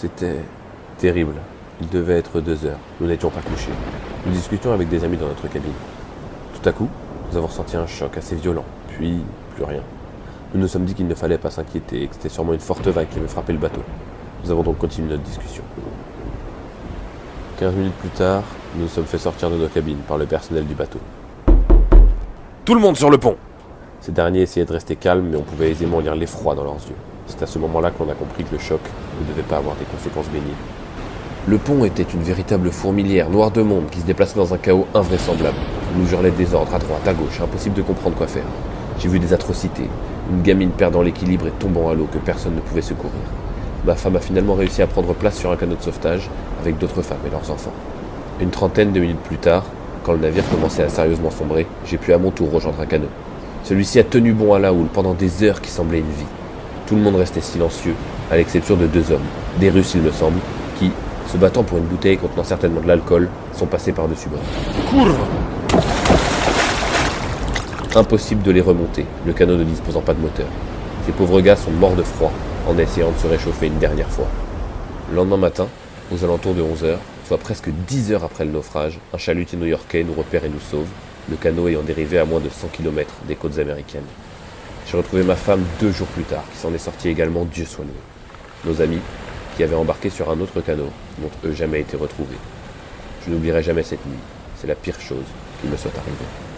C'était terrible. Il devait être 2 heures. Nous n'étions pas couchés. Nous discutions avec des amis dans notre cabine. Tout à coup, nous avons ressenti un choc assez violent, puis plus rien. Nous nous sommes dit qu'il ne fallait pas s'inquiéter et que c'était sûrement une forte vague qui avait frappé le bateau. Nous avons donc continué notre discussion. 15 minutes plus tard, nous nous sommes fait sortir de nos cabines par le personnel du bateau. Tout le monde sur le pont! Ces derniers essayaient de rester calmes, mais on pouvait aisément lire l'effroi dans leurs yeux. C'est à ce moment-là qu'on a compris que le choc ne devait pas avoir des conséquences bénignes. Le pont était une véritable fourmilière noire de monde qui se déplaçait dans un chaos invraisemblable. On nous hurlait des ordres à droite, à gauche, impossible de comprendre quoi faire. J'ai vu des atrocités, une gamine perdant l'équilibre et tombant à l'eau que personne ne pouvait secourir. Ma femme a finalement réussi à prendre place sur un canot de sauvetage avec d'autres femmes et leurs enfants. Une trentaine de minutes plus tard, quand le navire commençait à sérieusement sombrer, j'ai pu à mon tour rejoindre un canot. Celui-ci a tenu bon à la houle pendant des heures qui semblaient une vie. Tout le monde restait silencieux, à l'exception de 2 hommes, des Russes il me semble, qui, se battant pour une bouteille contenant certainement de l'alcool, sont passés par-dessus bord. Courve! Impossible de les remonter, le canot ne disposant pas de moteur. Ces pauvres gars sont morts de froid en essayant de se réchauffer une dernière fois. Le lendemain matin, aux alentours de 11 heures, soit presque 10 heures après le naufrage, un chalutier new-yorkais nous repère et nous sauve, le canot ayant dérivé à moins de 100 km des côtes américaines. J'ai retrouvé ma femme 2 jours plus tard, qui s'en est sortie également, Dieu soit loué. Nos amis, qui avaient embarqué sur un autre canot, n'ont eux jamais été retrouvés. Je n'oublierai jamais cette nuit, c'est la pire chose qui me soit arrivée.